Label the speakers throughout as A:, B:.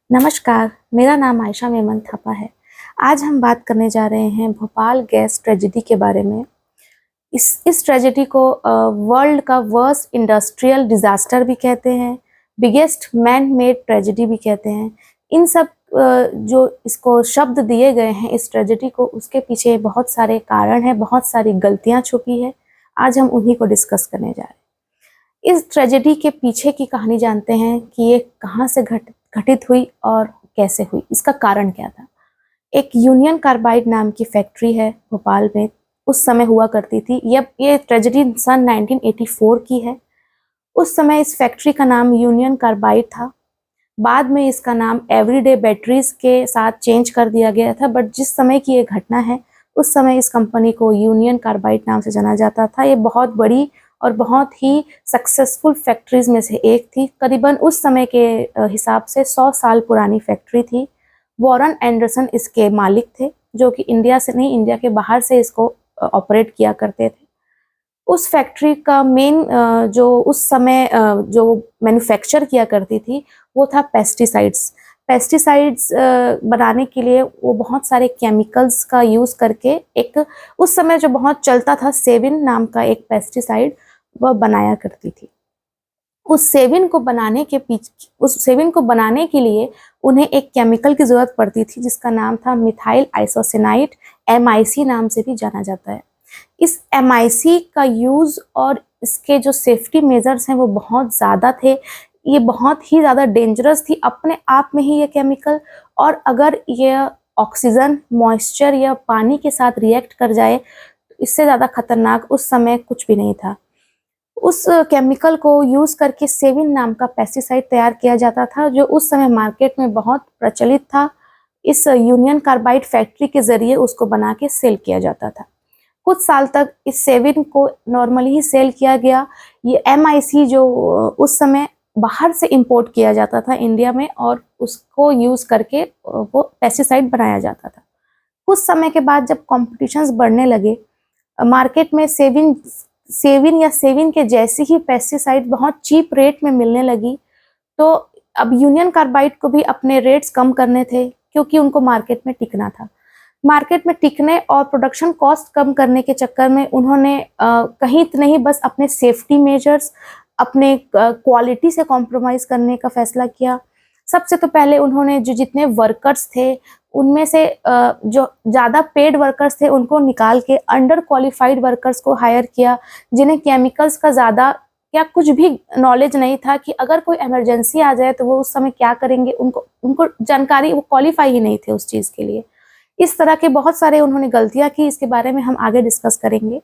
A: नमस्कार, मेरा नाम आयशा मेमन थापा है। आज हम बात करने जा रहे हैं भोपाल गैस ट्रेजेडी के बारे में। इस ट्रेजेडी को वर्ल्ड का वर्स्ट इंडस्ट्रियल डिजास्टर भी कहते हैं, बिगेस्ट मैन मेड ट्रेजेडी भी कहते हैं। इन सब जो इसको शब्द दिए गए हैं इस ट्रेजेडी को, उसके पीछे बहुत सारे कारण हैं, बहुत सारी गलतियां छुपी है। आज हम उन्हीं को डिस्कस करने जा रहे हैं। इस ट्रेजेडी के पीछे की कहानी जानते हैं कि ये कहाँ से घटित हुई और कैसे हुई, इसका कारण क्या था। एक यूनियन कार्बाइड नाम की फैक्ट्री है भोपाल में, उस समय हुआ करती थी। ये ट्रेजेडी सन 1984 की है। उस समय इस फैक्ट्री का नाम यूनियन कार्बाइड था। बाद में इसका नाम एवरीडे बैटरीज के साथ चेंज कर दिया गया था, बट जिस समय की ये घटना है उस समय इस कंपनी को यूनियन कार्बाइड नाम से जाना जाता था। ये बहुत बड़ी और बहुत ही सक्सेसफुल फैक्ट्रीज में से एक थी। करीबन उस समय के हिसाब से 100 साल पुरानी फैक्ट्री थी। वॉरेन एंडरसन इसके मालिक थे, जो कि इंडिया से नहीं, इंडिया के बाहर से इसको ऑपरेट किया करते थे। उस फैक्ट्री का मेन जो उस समय जो मैन्युफैक्चर किया करती थी वो था पेस्टिसाइड्स। पेस्टिसाइड्स बनाने के लिए वो बहुत सारे केमिकल्स का यूज़ करके एक उस समय जो बहुत चलता था सेविन नाम का एक पेस्टिसाइड वह बनाया करती थी। उस सेविन को बनाने के लिए उन्हें एक केमिकल की ज़रूरत पड़ती थी जिसका नाम था मिथाइल आइसोसिनाइट, MIC नाम से भी जाना जाता है। इस MIC का यूज़ और इसके जो सेफ्टी मेजर्स हैं वो बहुत ज़्यादा थे। ये बहुत ही ज़्यादा डेंजरस थी अपने आप में ही ये केमिकल, और अगर ये ऑक्सीजन, मॉइस्चर या पानी के साथ रिएक्ट कर जाए तो इससे ज़्यादा खतरनाक उस समय कुछ भी नहीं था। उस केमिकल को यूज़ करके सेविन नाम का पेस्टिसाइड तैयार किया जाता था, जो उस समय मार्केट में बहुत प्रचलित था। इस यूनियन कार्बाइड फैक्ट्री के ज़रिए उसको बना के सेल किया जाता था। कुछ साल तक इस सेविन को नॉर्मली ही सेल किया गया। ये MIC जो उस समय बाहर से इंपोर्ट किया जाता था इंडिया में, और उसको यूज़ करके वो पेस्टिसाइड बनाया जाता था। कुछ समय के बाद जब कॉम्पिटिशन्स बढ़ने लगे, मार्केट में सेविन के जैसी ही पेस्टिसाइड बहुत चीप रेट में मिलने लगी, तो अब यूनियन कार्बाइड को भी अपने रेट्स कम करने थे, क्योंकि उनको मार्केट में टिकना था। मार्केट में टिकने और प्रोडक्शन कॉस्ट कम करने के चक्कर में उन्होंने कहीं नहीं बस अपने सेफ्टी मेजर्स, अपने क्वालिटी से कॉम्प्रोमाइज़ करने का फैसला किया। सबसे तो पहले उन्होंने जो जितने वर्कर्स थे उनमें से जो ज़्यादा पेड वर्कर्स थे उनको निकाल के अंडर क्वालिफाइड वर्कर्स को हायर किया, जिन्हें केमिकल्स का ज़्यादा या कुछ भी नॉलेज नहीं था कि अगर कोई इमरजेंसी आ जाए तो वो उस समय क्या करेंगे, उनको जानकारी, वो क्वालिफाई ही नहीं थे उस चीज़ के लिए। इस तरह के बहुत सारे उन्होंने गलतियां की, इसके बारे में हम आगे डिस्कस करेंगे।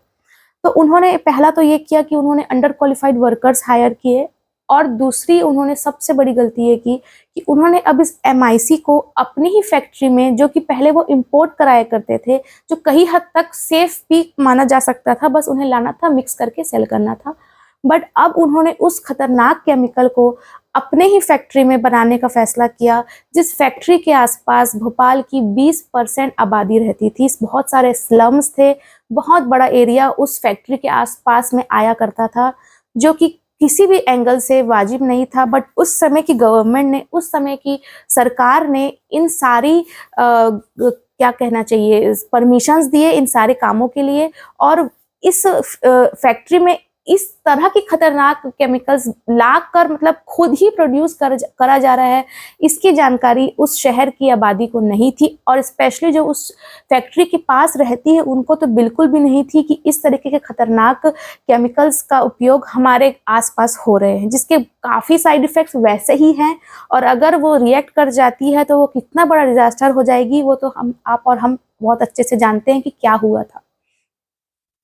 A: तो उन्होंने पहला तो ये किया कि उन्होंने अंडर क्वालिफाइड वर्कर्स हायर किए, और दूसरी उन्होंने सबसे बड़ी गलती ये की कि उन्होंने अब इस MIC को अपनी ही फैक्ट्री में, जो कि पहले वो इंपोर्ट कराया करते थे, जो कई हद तक सेफ भी माना जा सकता था, बस उन्हें लाना था, मिक्स करके सेल करना था, बट अब उन्होंने उस खतरनाक केमिकल को अपने ही फैक्ट्री में बनाने का फैसला किया, जिस फैक्ट्री के आसपास भोपाल की 20% आबादी रहती थी। बहुत सारे स्लम्स थे, बहुत बड़ा एरिया उस फैक्ट्री के आसपास में आया करता था, जो कि किसी भी एंगल से वाजिब नहीं था। बट उस समय की गवर्नमेंट ने, उस समय की सरकार ने इन सारी क्या कहना चाहिए, परमिशंस दिए इन सारे कामों के लिए, और इस फैक्ट्री में इस तरह की खतरनाक केमिकल्स लाकर, मतलब खुद ही प्रोड्यूस करा जा रहा है, इसकी जानकारी उस शहर की आबादी को नहीं थी, और स्पेशली जो उस फैक्ट्री के पास रहती है उनको तो बिल्कुल भी नहीं थी कि इस तरीके के खतरनाक केमिकल्स का उपयोग हमारे आसपास हो रहे हैं, जिसके काफ़ी साइड इफ़ेक्ट्स वैसे ही हैं, और अगर वो रिएक्ट कर जाती है तो वो कितना बड़ा डिजास्टर हो जाएगी, वो तो आप और हम बहुत अच्छे से जानते हैं कि क्या हुआ था।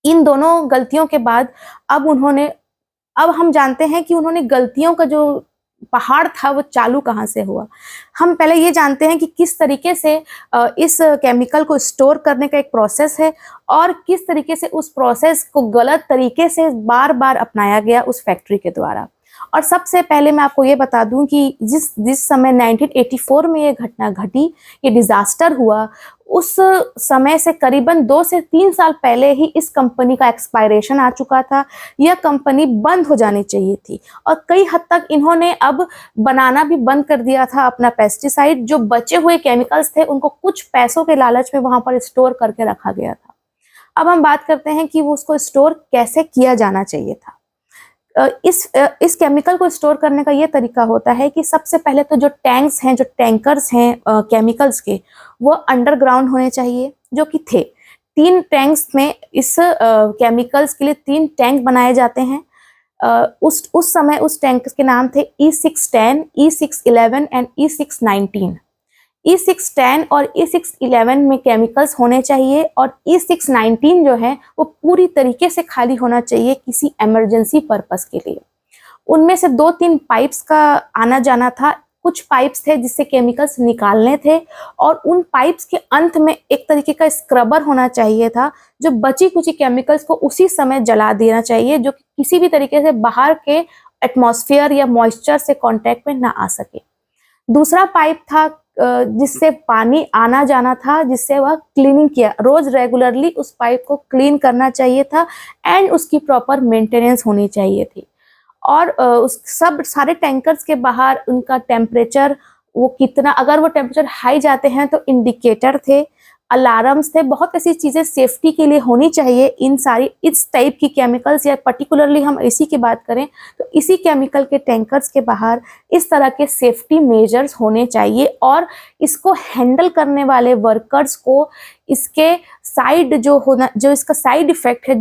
A: इन दोनों गलतियों के बाद अब हम जानते हैं कि उन्होंने गलतियों का जो पहाड़ था वो चालू कहाँ से हुआ। हम पहले ये जानते हैं कि किस तरीके से इस केमिकल को स्टोर करने का एक प्रोसेस है, और किस तरीके से उस प्रोसेस को गलत तरीके से बार बार अपनाया गया उस फैक्ट्री के द्वारा। और सबसे पहले मैं आपको ये बता दूं कि जिस समय 1984 में ये घटना घटी, ये डिजास्टर हुआ, उस समय से करीबन 2 से 3 साल पहले ही इस कंपनी का एक्सपायरेशन आ चुका था। यह कंपनी बंद हो जानी चाहिए थी और कई हद तक इन्होंने अब बनाना भी बंद कर दिया था अपना पेस्टिसाइड। जो बचे हुए केमिकल्स थे उनको कुछ पैसों के लालच में वहां पर स्टोर करके रखा गया था। अब हम बात करते हैं कि वो उसको स्टोर कैसे किया जाना चाहिए था। इस केमिकल को स्टोर करने का ये तरीका होता है कि सबसे पहले तो जो टैंक्स हैं, जो टैंकर्स हैं केमिकल्स के, वो अंडरग्राउंड होने चाहिए, जो कि थे 3 टैंक्स में। इस केमिकल्स के लिए 3 टैंक बनाए जाते हैं। उस समय उस टैंक के नाम थे E610, E611 and E619। E610 और E611 में केमिकल्स होने चाहिए और E619 जो है वो पूरी तरीके से खाली होना चाहिए किसी इमरजेंसी पर्पस के लिए। उनमें से 2-3 पाइप्स का आना जाना था। कुछ पाइप्स थे जिससे केमिकल्स निकालने थे और उन पाइप्स के अंत में एक तरीके का स्क्रबर होना चाहिए था, जो बची कुची केमिकल्स को उसी समय जला देना चाहिए, जो कि किसी भी तरीके से बाहर के एटमॉस्फेयर या मॉइस्चर से कांटेक्ट में ना आ सके। दूसरा पाइप था जिससे पानी आना जाना था, जिससे वह क्लीनिंग किया, रोज रेगुलरली उस पाइप को क्लीन करना चाहिए था एंड उसकी प्रॉपर मेंटेनेंस होनी चाहिए थी। और उस सब सारे टैंकर्स के बाहर उनका टेम्परेचर वो कितना, अगर वो टेम्परेचर हाई जाते हैं तो इंडिकेटर थे, अलार्म्स थे, बहुत ऐसी चीज़ें सेफ्टी के लिए होनी चाहिए। इन सारी इस टाइप की केमिकल्स या पर्टिकुलरली हम इसी की बात करें तो इसी केमिकल के टैंकर्स के बाहर इस तरह के सेफ्टी मेजर्स होने चाहिए और इसको हैंडल करने वाले वर्कर्स को इसके साइड जो इसका साइड इफेक्ट है,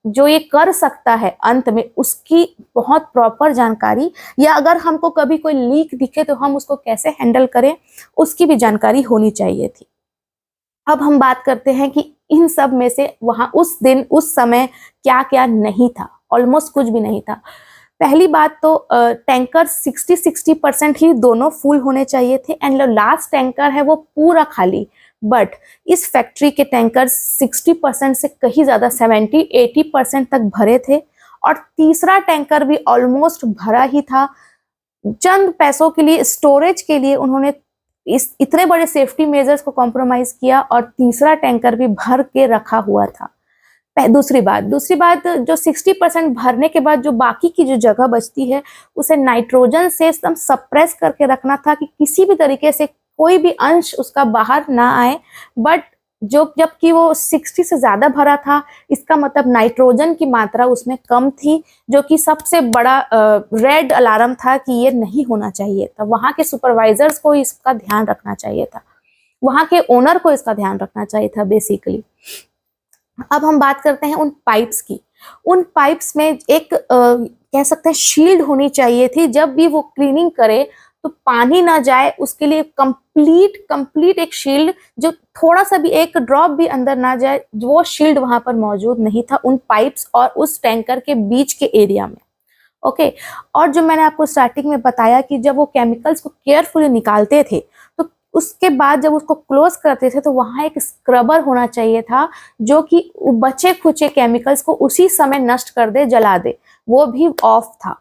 A: जो ये कर सकता है अंत में, उसकी बहुत प्रॉपर जानकारी, या अगर हमको कभी कोई लीक दिखे तो हम उसको कैसे हैंडल करें, उसकी भी जानकारी होनी चाहिए थी। अब हम बात करते हैं कि इन सब में से वहां उस दिन उस समय क्या क्या नहीं था। ऑलमोस्ट कुछ भी नहीं था। पहली बात तो टैंकर 60% ही दोनों फुल होने चाहिए थे एंड जो लास्ट टैंकर है वो पूरा खाली। बट इस फैक्ट्री के टैंकर 60% से कहीं ज्यादा 70-80% तक भरे थे और तीसरा टैंकर भी ऑलमोस्ट भरा ही था। चंद पैसों के लिए, स्टोरेज के लिए उन्होंने इस इतने बड़े सेफ्टी मेजर्स को कॉम्प्रोमाइज किया और तीसरा टैंकर भी भर के रखा हुआ था। दूसरी बात जो 60% भरने के बाद जो बाकी की जो जगह बचती है उसे नाइट्रोजन से एकदम सप्रेस करके रखना था कि किसी भी तरीके से कोई भी अंश उसका बाहर ना आए। बट जबकि वो 60 से ज्यादा भरा था, इसका मतलब नाइट्रोजन की मात्रा उसमें कम थी, जो कि सबसे बड़ा रेड अलार्म था कि ये नहीं होना चाहिए था। वहां के सुपरवाइजर्स को इसका ध्यान रखना चाहिए था, वहां के ओनर को इसका ध्यान रखना चाहिए था बेसिकली। अब हम बात करते हैं उन पाइप्स की। उन पाइप्स में एक कह सकते हैं शील्ड होनी चाहिए थी। जब भी वो क्लीनिंग करे तो पानी ना जाए, उसके लिए कंप्लीट एक शील्ड, जो थोड़ा सा भी एक ड्रॉप भी अंदर ना जाए, वो शील्ड वहां पर मौजूद नहीं था उन पाइप्स और उस टैंकर के बीच के एरिया में। ओके। और जो मैंने आपको स्टार्टिंग में बताया कि जब वो केमिकल्स को केयरफुली निकालते थे तो उसके बाद जब उसको क्लोज करते थे तो वहां एक स्क्रबर होना चाहिए था, जो कि बचे खुचे केमिकल्स को उसी समय नष्ट कर दे, जला दे, वो भी ऑफ था।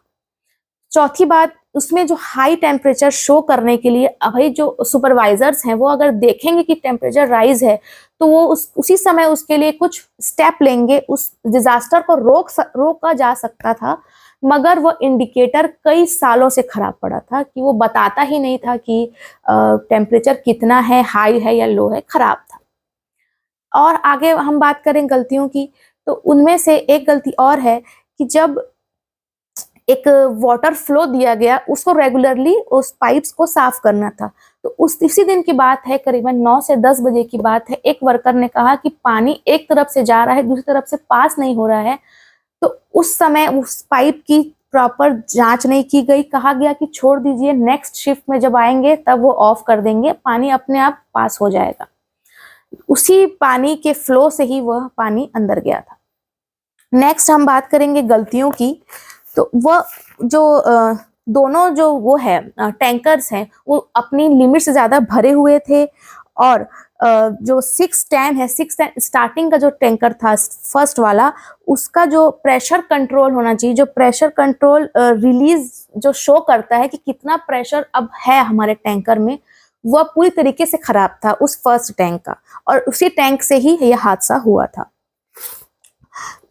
A: चौथी बात, उसमें जो हाई टेम्परेचर शो करने के लिए अभी जो सुपरवाइजर्स हैं वो अगर देखेंगे कि टेम्परेचर राइज है तो वो उसी समय उसके लिए कुछ स्टेप लेंगे। उस डिजास्टर को रोका जा सकता था, मगर वो इंडिकेटर कई सालों से खराब पड़ा था कि वो बताता ही नहीं था कि टेम्परेचर कितना है, हाई है या लो है, खराब था। और आगे हम बात करें गलतियों की, तो उनमें से एक गलती और है कि जब एक वाटर फ्लो दिया गया, उसको रेगुलरली उस पाइप्स को साफ करना था। तो इसी दिन की बात है, करीबन 9 से 10 बजे की बात है, एक वर्कर ने कहा कि पानी एक तरफ से जा रहा है, दूसरी तरफ से पास नहीं हो रहा है। तो उस समय उस पाइप की प्रॉपर जांच नहीं की गई, कहा गया कि छोड़ दीजिए, नेक्स्ट शिफ्ट में जब आएंगे तब वो ऑफ कर देंगे, पानी अपने आप पास हो जाएगा। उसी पानी के फ्लो से ही वह पानी अंदर गया था। नेक्स्ट हम बात करेंगे गलतियों की। तो वह जो दोनों जो वो है टैंकर्स हैं वो अपनी लिमिट से ज्यादा भरे हुए थे और जो 610 है, 610 स्टार्टिंग का जो टैंकर था फर्स्ट वाला, उसका जो प्रेशर कंट्रोल होना चाहिए, जो प्रेशर कंट्रोल रिलीज जो शो करता है कि कितना प्रेशर अब है हमारे टैंकर में, वह पूरी तरीके से खराब था उस फर्स्ट टैंक का, और उसी टैंक से ही यह हादसा हुआ था।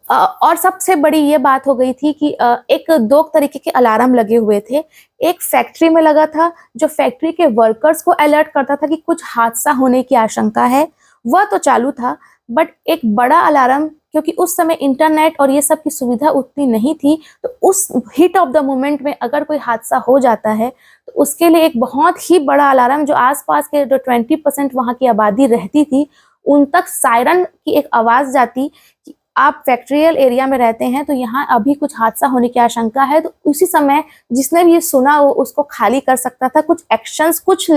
A: और सबसे बड़ी ये बात हो गई थी कि एक दो तरीके के अलार्म लगे हुए थे। एक फैक्ट्री में लगा था, जो फैक्ट्री के वर्कर्स को अलर्ट करता था कि कुछ हादसा होने की आशंका है, वह तो चालू था। बट एक बड़ा अलार्म, क्योंकि उस समय इंटरनेट और ये सब की सुविधा उतनी नहीं थी, तो उस हीट ऑफ द मोमेंट में अगर कोई हादसा हो जाता है तो उसके लिए एक बहुत ही बड़ा अलार्म, जो आसपास के जो 20% वहाँ की आबादी रहती थी, उन तक सायरन की एक आवाज़ जाती कि आप फैक्ट्रियल एरिया में रहते हैं तो यहाँ अभी कुछ हादसा होने की आशंका है। तो उसी समय जिसने भी ये सुना वो उसको खाली कर सकता था, कुछ एक्शंस, कुछ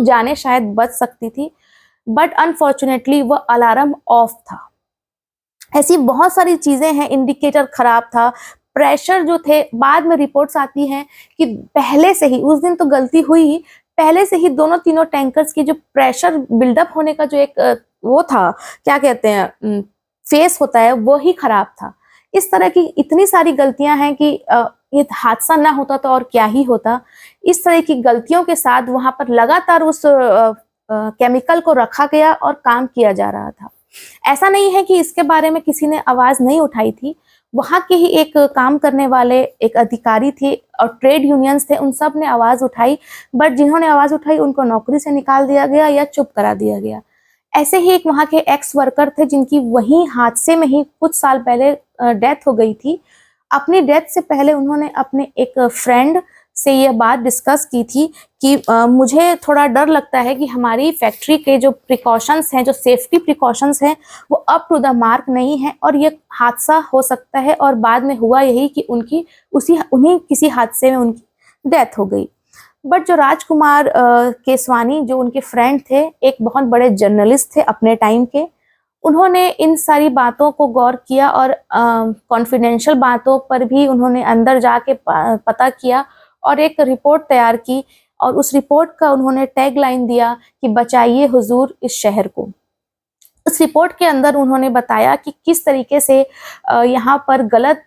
A: जाने शायद बच सकती थी। बट अनफॉर्चुनेटली वह अलार्म ऑफ था। ऐसी बहुत सारी चीजें हैं, इंडिकेटर खराब था, प्रेशर जो थे, बाद में रिपोर्ट्स आती हैं कि पहले से ही, उस दिन तो गलती हुई ही, पहले से ही दोनों तीनों टैंकर्स की जो प्रेशर बिल्डअप होने का जो एक वो था, क्या कहते हैं, फेस होता है, वो ही खराब था। इस तरह की इतनी सारी गलतियां हैं कि ये हादसा ना होता तो और क्या ही होता। इस तरह की गलतियों के साथ वहां पर लगातार उस केमिकल को रखा गया और काम किया जा रहा था। ऐसा नहीं है कि इसके बारे में किसी ने आवाज नहीं उठाई थी। वहां के ही एक काम करने वाले एक अधिकारी थे और ट्रेड यूनियंस थे, उन सब ने आवाज उठाई, बट जिन्होंने आवाज उठाई उनको नौकरी से निकाल दिया गया या चुप करा दिया गया। ऐसे ही एक वहाँ के एक्स वर्कर थे जिनकी वही हादसे में ही कुछ साल पहले डेथ हो गई थी। अपनी डेथ से पहले उन्होंने अपने एक फ्रेंड से यह बात डिस्कस की थी कि मुझे थोड़ा डर लगता है कि हमारी फैक्ट्री के जो प्रिकॉशंस हैं, जो सेफ्टी प्रिकॉशंस हैं, वो अप टू द मार्क नहीं है और ये हादसा हो सकता है। और बाद में हुआ यही कि उन्हीं किसी हादसे में उनकी डेथ हो गई। बट जो राजकुमार केसवानी, जो उनके फ्रेंड थे, एक बहुत बड़े जर्नलिस्ट थे अपने टाइम के, उन्होंने इन सारी बातों को गौर किया और कॉन्फिडेंशियल बातों पर भी उन्होंने अंदर जाके पता किया और एक रिपोर्ट तैयार की। और उस रिपोर्ट का उन्होंने टैगलाइन दिया कि बचाइए हुजूर इस शहर को। उस रिपोर्ट के अंदर उन्होंने बताया कि किस तरीके से यहाँ पर गलत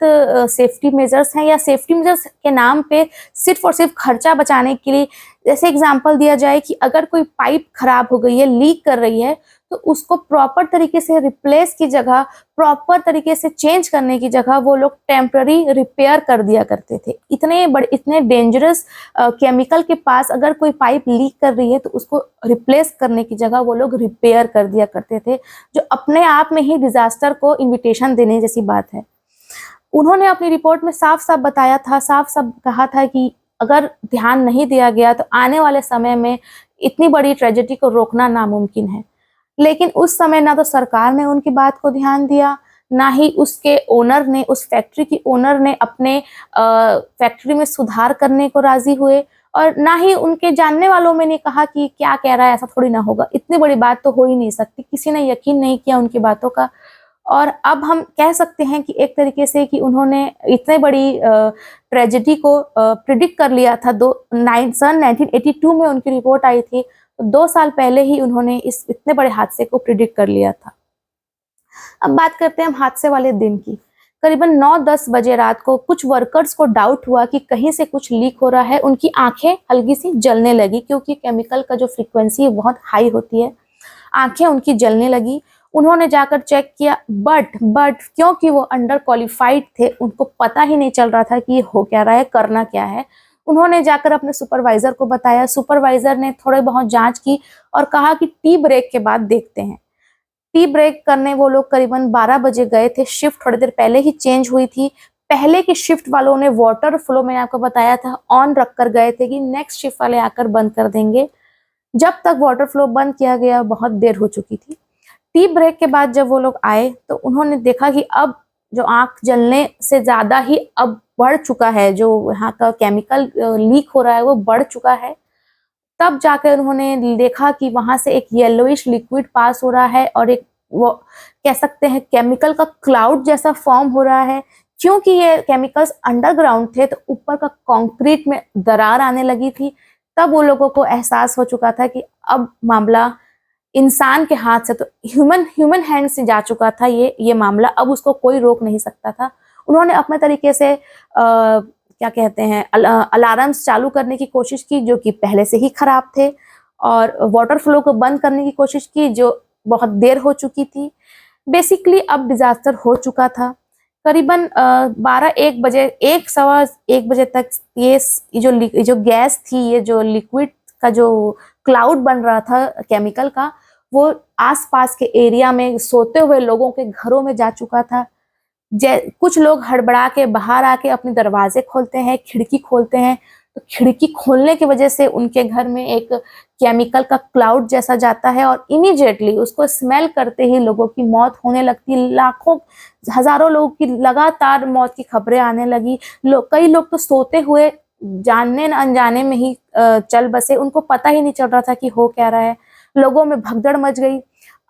A: सेफ्टी मेजर्स हैं, या सेफ्टी मेजर्स के नाम पे सिर्फ और सिर्फ खर्चा बचाने के लिए, जैसे एग्जांपल दिया जाए कि अगर कोई पाइप खराब हो गई है, लीक कर रही है, तो उसको प्रॉपर तरीके से रिप्लेस की जगह, प्रॉपर तरीके से चेंज करने की जगह वो लोग टेम्पररी रिपेयर कर दिया करते थे। इतने डेंजरस केमिकल के पास अगर कोई पाइप लीक कर रही है तो उसको रिप्लेस करने की जगह वो लोग रिपेयर कर दिया करते थे, जो अपने आप में ही डिजास्टर को इन्विटेशन देने जैसी बात है। उन्होंने अपनी रिपोर्ट में साफ साफ बताया था, साफ साफ कहा था कि अगर ध्यान नहीं दिया गया तो आने वाले समय में इतनी बड़ी ट्रेजेडी को रोकना नामुमकिन है। लेकिन उस समय ना तो सरकार ने उनकी बात को ध्यान दिया, ना ही उसके ओनर ने, उस फैक्ट्री की ओनर ने अपने फैक्ट्री में सुधार करने को राजी हुए, और ना ही उनके जानने वालों में ने कहा कि क्या कह रहा है, ऐसा थोड़ी ना होगा, इतनी बड़ी बात तो हो ही नहीं सकती। किसी ने यकीन नहीं किया उनकी बातों का। और अब हम कह सकते हैं कि एक तरीके से कि उन्होंने इतने बड़ी ट्रेजेडी को प्रिडिक्ट कर लिया था। सन 1982 में उनकी रिपोर्ट आई थी, तो 2 साल पहले ही उन्होंने इस इतने बड़े हादसे को प्रिडिक्ट कर लिया था। अब बात करते हैं हम हादसे वाले दिन की। करीबन 9-10 बजे रात को कुछ वर्कर्स को डाउट हुआ कि कहीं से कुछ लीक हो रहा है। उनकी आंखें हल्की सी जलने लगी, क्योंकि केमिकल का जो फ्रीक्वेंसी है बहुत हाई होती है। आंखें उनकी जलने लगी। उन्होंने जाकर चेक किया, बट क्योंकि वो अंडर क्वालिफाइड थे, उनको पता ही नहीं चल रहा था कि ये हो क्या रहा है, करना क्या है। उन्होंने जाकर अपने सुपरवाइजर को बताया। सुपरवाइजर ने थोड़े बहुत जांच की और कहा कि टी ब्रेक के बाद देखते हैं। टी ब्रेक करने वो लोग करीबन 12 बजे गए थे। शिफ्ट थोड़ी देर पहले ही चेंज हुई थी। पहले की शिफ्ट वालों ने वाटर फ्लो, मैंने आपको बताया था, ऑन रख कर गए थे कि नेक्स्ट शिफ्ट वाले आकर बंद कर देंगे। जब तक वाटर फ्लो बंद किया गया बहुत देर हो चुकी थी। टी ब्रेक के बाद जब वो लोग आए तो उन्होंने देखा कि अब जो आंख जलने से ज्यादा ही अब बढ़ चुका है, जो यहाँ का केमिकल लीक हो रहा है वो बढ़ चुका है। तब जाकर उन्होंने देखा कि वहां से एक येलोइश लिक्विड पास हो रहा है और एक, वो कह सकते हैं, केमिकल का क्लाउड जैसा फॉर्म हो रहा है। क्योंकि ये केमिकल्स अंडरग्राउंड थे तो ऊपर का कंक्रीट में दरार आने लगी थी। तब वो लोगों को एहसास हो चुका था कि अब मामला इंसान के हाथ से, तो ह्यूमन हैंड से जा चुका था ये मामला। अब उसको कोई रोक नहीं सकता था। उन्होंने अपने तरीके से क्या कहते हैं, अलार्म्स चालू करने की कोशिश की जो कि पहले से ही खराब थे, और वाटर फ्लो को बंद करने की कोशिश की जो बहुत देर हो चुकी थी। बेसिकली अब डिजास्टर हो चुका था। करीबन 12-1 बजे, 1 सवा 1 बजे तक ये जो गैस थी, ये जो लिक्विड का जो क्लाउड बन रहा था केमिकल का, वो आसपास के एरिया में सोते हुए लोगों के घरों में जा चुका था। कुछ लोग हड़बड़ा के बाहर आके अपने दरवाजे खोलते हैं, खिड़की खोलते हैं, तो खिड़की खोलने की वजह से उनके घर में एक केमिकल का क्लाउड जैसा जाता है, और इमीडिएटली उसको स्मेल करते ही लोगों की मौत होने लगती। लाखों हजारों लोगों की लगातार मौत की खबरें आने लगी। कई लोग तो सोते हुए जानने न अनजाने में ही चल बसे, उनको पता ही नहीं चल रहा था कि हो क्या रहा है। लोगों में भगदड़ मच गई।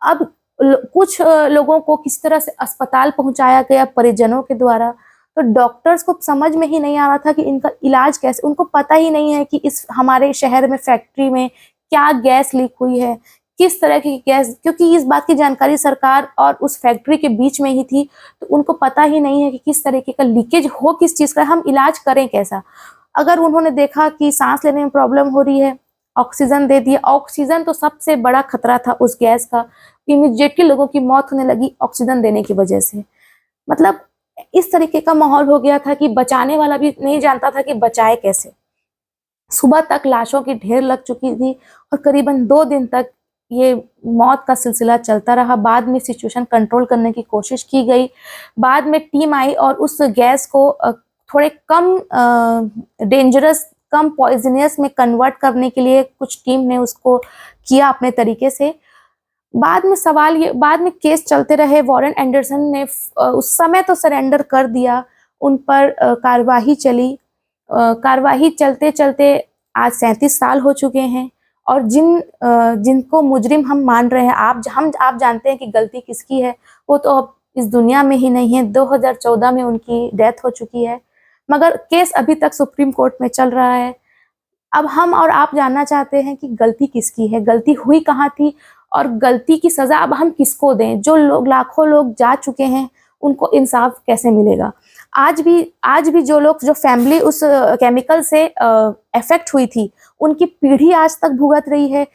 A: अब कुछ लोगों को किस तरह से अस्पताल पहुंचाया गया परिजनों के द्वारा, तो डॉक्टर्स को समझ में ही नहीं आ रहा था कि इनका इलाज कैसे। उनको पता ही नहीं है कि इस हमारे शहर में फैक्ट्री में क्या गैस लीक हुई है, किस तरह की गैस, क्योंकि इस बात की जानकारी सरकार और उस फैक्ट्री के बीच में ही थी, तो उनको पता ही नहीं है कि किस तरीके का लीकेज हो, किस चीज का, हम इलाज करें कैसा। अगर उन्होंने देखा कि सांस लेने में प्रॉब्लम हो रही है, ऑक्सीजन दे दिया। ऑक्सीजन तो सबसे बड़ा खतरा था उस गैस का। इमीडिएटली लोगों की मौत होने लगी ऑक्सीजन देने की वजह से। मतलब इस तरीके का माहौल हो गया था कि बचाने वाला भी नहीं जानता था कि बचाए कैसे। सुबह तक लाशों की ढेर लग चुकी थी, और करीबन 2 दिन तक ये मौत का सिलसिला चलता रहा। बाद में सिचुएशन कंट्रोल करने की कोशिश की गई। बाद में टीम आई और उस गैस को थोड़े कम डेंजरस, कम पॉइजनियस में कन्वर्ट करने के लिए कुछ टीम ने उसको किया अपने तरीके से। बाद में केस चलते रहे। वॉरेन एंडरसन ने उस समय तो सरेंडर कर दिया, उन पर कार्यवाही चली। कार्यवाही चलते चलते आज 37 साल हो चुके हैं, और जिनको मुजरिम हम मान रहे हैं, आप जानते हैं कि गलती किसकी है, वो तो अब इस दुनिया में ही नहीं है। 2014 में उनकी डेथ हो चुकी है, मगर केस अभी तक सुप्रीम कोर्ट में चल रहा है। अब हम और आप जानना चाहते हैं कि गलती किसकी है, गलती हुई कहाँ थी, और गलती की सजा अब हम किसको दें। जो लोग, लाखों लोग जा चुके हैं, उनको इंसाफ कैसे मिलेगा। आज भी जो फैमिली उस केमिकल से अफेक्ट हुई थी, उनकी पीढ़ी आज तक भुगत रही है,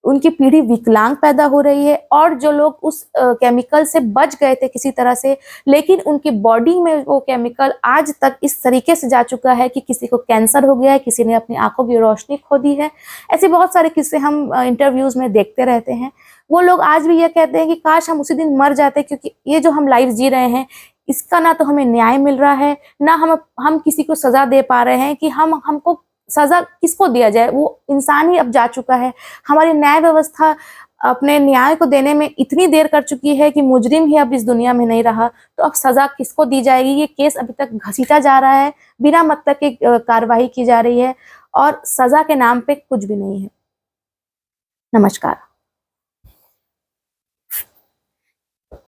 A: उनकी पीढ़ी विकलांग पैदा हो रही है। और जो लोग उस केमिकल से बच गए थे किसी तरह से, लेकिन उनकी बॉडी में वो केमिकल आज तक इस तरीके से जा चुका है कि किसी को कैंसर हो गया है, किसी ने अपनी आंखों की रोशनी खो दी है। ऐसे बहुत सारे किस्से हम इंटरव्यूज में देखते रहते हैं। वो लोग आज भी ये कहते हैं कि काश हम उसी दिन मर जाते, क्योंकि ये जो हम लाइफ जी रहे हैं, इसका ना तो हमें न्याय मिल रहा है, ना हम किसी को सजा दे पा रहे हैं कि हमको सजा किसको दिया जाए। वो इंसान ही अब जा चुका है। हमारी न्याय व्यवस्था अपने न्याय को देने में इतनी देर कर चुकी है कि मुजरिम ही अब इस दुनिया में नहीं रहा, तो अब सजा किसको दी जाएगी। ये केस अभी तक घसीटा जा रहा है, बिना मतलब की कार्रवाई की जा रही है, और सजा के नाम पे कुछ भी नहीं है। नमस्कार।